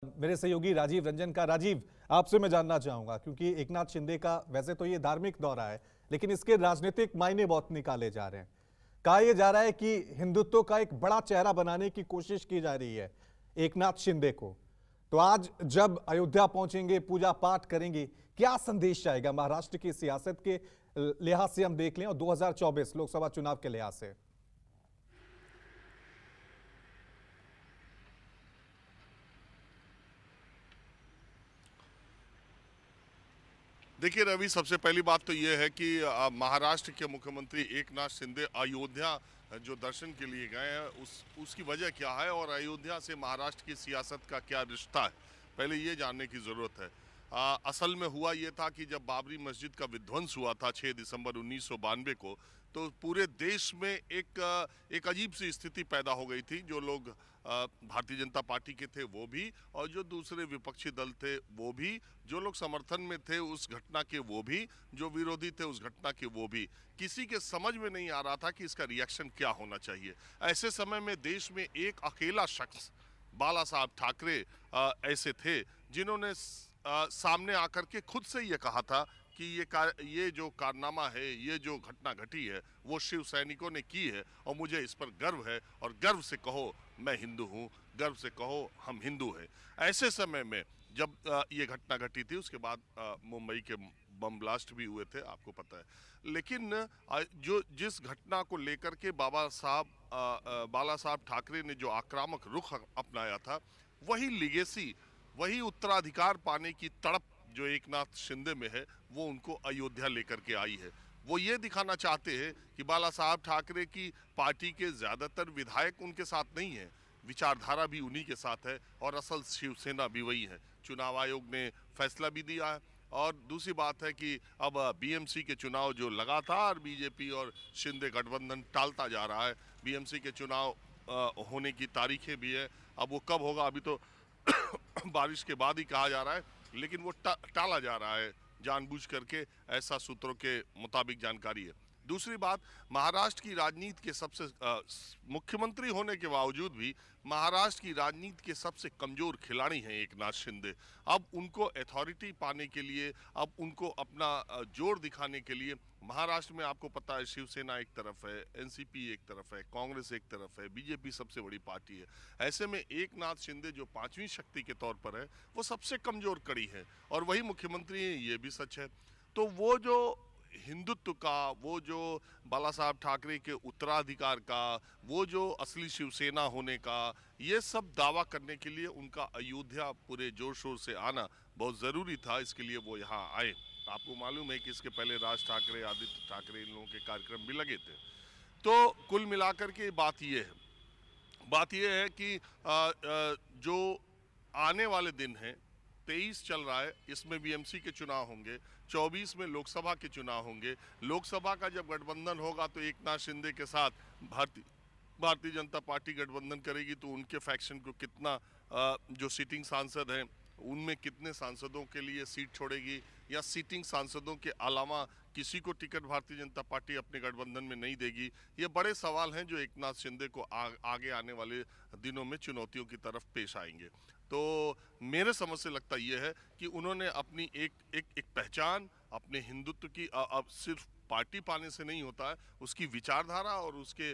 मेरे सहयोगी राजीव रंजन का। राजीव, आपसे मैं जानना चाहूंगा, क्योंकि एकनाथ शिंदे का वैसे तो ये धार्मिक दौरा है, लेकिन इसके राजनीतिक मायने बहुत निकाले जा रहे हैं। कहा यह जा रहा है कि हिंदुत्व का एक बड़ा चेहरा बनाने की कोशिश की जा रही है एकनाथ शिंदे को। तो आज जब अयोध्या पहुंचेंगे, पूजा पाठ करेंगे, क्या संदेश आएगा महाराष्ट्र की सियासत के लिहाज से हम देख लें और 2024 लोकसभा चुनाव के लिहाज से? देखिए रवि, सबसे पहली बात तो ये है कि महाराष्ट्र के मुख्यमंत्री एकनाथ शिंदे अयोध्या जो दर्शन के लिए गए हैं उसकी वजह क्या है और अयोध्या से महाराष्ट्र की सियासत का क्या रिश्ता है, पहले ये जानने की ज़रूरत है। असल में हुआ ये था कि जब बाबरी मस्जिद का विध्वंस हुआ था 6 दिसंबर 1992 को, तो पूरे देश में एक अजीब सी स्थिति पैदा हो गई थी। जो लोग भारतीय जनता पार्टी के थे वो भी, और जो दूसरे विपक्षी दल थे वो भी, जो लोग समर्थन में थे उस घटना के वो भी, जो विरोधी थे उस घटना के वो भी। किसी के समझ में नहीं आ रहा था कि इसका रिएक्शन क्या होना चाहिए। ऐसे समय में देश में एक अकेला शख्स बाला साहब ठाकरे ऐसे थे जिन्होंने सामने आकर के खुद से ये कहा था कि ये जो कारनामा है, ये जो घटना घटी है वो शिव सैनिकों ने की है और मुझे इस पर गर्व है, और गर्व से कहो मैं हिंदू हूँ, गर्व से कहो हम हिंदू हैं। ऐसे समय में जब ये घटना घटी थी, उसके बाद मुंबई के बम ब्लास्ट भी हुए थे, आपको पता है। लेकिन जो जिस घटना को लेकर के बाला साहब ठाकरे ने जो आक्रामक रुख अपनाया था, वही लिगेसी, वही उत्तराधिकार पाने की तड़प जो एकनाथ शिंदे में है, वो उनको अयोध्या लेकर के आई है। वो ये दिखाना चाहते हैं कि बाला साहब ठाकरे की पार्टी के ज़्यादातर विधायक उनके साथ नहीं है, विचारधारा भी उन्हीं के साथ है, और असल शिवसेना भी वही है। चुनाव आयोग ने फैसला भी दिया है। और दूसरी बात है कि अब बीएमसी के चुनाव जो लगातार बीजेपी और शिंदे गठबंधन टालता जा रहा है, बीएमसी के चुनाव होने की तारीखें भी है। अब वो कब होगा, अभी तो बारिश के बाद ही कहा जा रहा है, लेकिन वो टाला जा रहा है जानबूझ करके, ऐसा सूत्रों के मुताबिक जानकारी है। दूसरी बात, महाराष्ट्र की राजनीति के सबसे मुख्यमंत्री होने के बावजूद भी महाराष्ट्र की राजनीति के सबसे कमजोर खिलाड़ी हैं एकनाथ शिंदे। अब उनको अथॉरिटी पाने के लिए, अब उनको अपना जोर दिखाने के लिए, महाराष्ट्र में आपको पता है शिवसेना एक तरफ है, एनसीपी एक तरफ है, कांग्रेस एक तरफ है, बीजेपी सबसे बड़ी पार्टी है। ऐसे में एकनाथ शिंदे जो पांचवी शक्ति के तौर पर है, वो सबसे कमजोर कड़ी है, और वही मुख्यमंत्री है, ये भी सच है। तो वो जो हिंदुत्व का, वो जो बाला साहब ठाकरे के उत्तराधिकार का, वो जो असली शिवसेना होने का, ये सब दावा करने के लिए उनका अयोध्या पूरे जोर शोर से आना बहुत ज़रूरी था। इसके लिए वो यहाँ आए। आपको मालूम है कि इसके पहले राज ठाकरे, आदित्य ठाकरे, इन लोगों के कार्यक्रम भी लगे थे। तो कुल मिलाकर के बात ये है कि जो आने वाले दिन हैं, 23 चल रहा है, इसमें बीएमसी के चुनाव होंगे, 24 में लोकसभा के चुनाव होंगे। लोकसभा का जब गठबंधन होगा तो एकनाथ शिंदे के साथ भारतीय जनता पार्टी गठबंधन करेगी, तो उनके फैक्शन को कितना जो सीटिंग सांसद हैं उनमें कितने सांसदों के लिए सीट छोड़ेगी, या सीटिंग सांसदों के अलावा किसी को टिकट भारतीय जनता पार्टी अपने गठबंधन में नहीं देगी। ये बड़े सवाल हैं जो एकनाथ शिंदे को आगे आने वाले दिनों में चुनौतियों की तरफ पेश आएंगे। तो मेरे समझ से लगता यह है कि उन्होंने अपनी एक पहचान, अपने हिंदुत्व की, अब सिर्फ पार्टी पाने से नहीं होता है, उसकी विचारधारा और उसके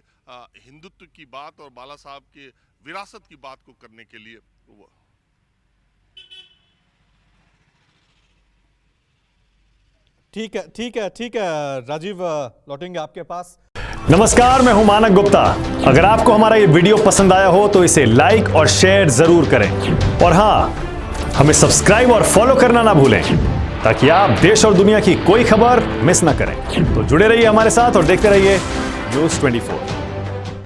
हिंदुत्व की बात और बाला साहब के विरासत की बात को करने के लिए वो। ठीक है राजीव, लौटेंगे आपके पास। नमस्कार, मैं हूं मानक गुप्ता। अगर आपको हमारा ये वीडियो पसंद आया हो तो इसे लाइक और शेयर जरूर करें, और हां, हमें सब्सक्राइब और फॉलो करना ना भूलें, ताकि आप देश और दुनिया की कोई खबर मिस ना करें। तो जुड़े रहिए हमारे साथ और देखते रहिए न्यूज़ 24।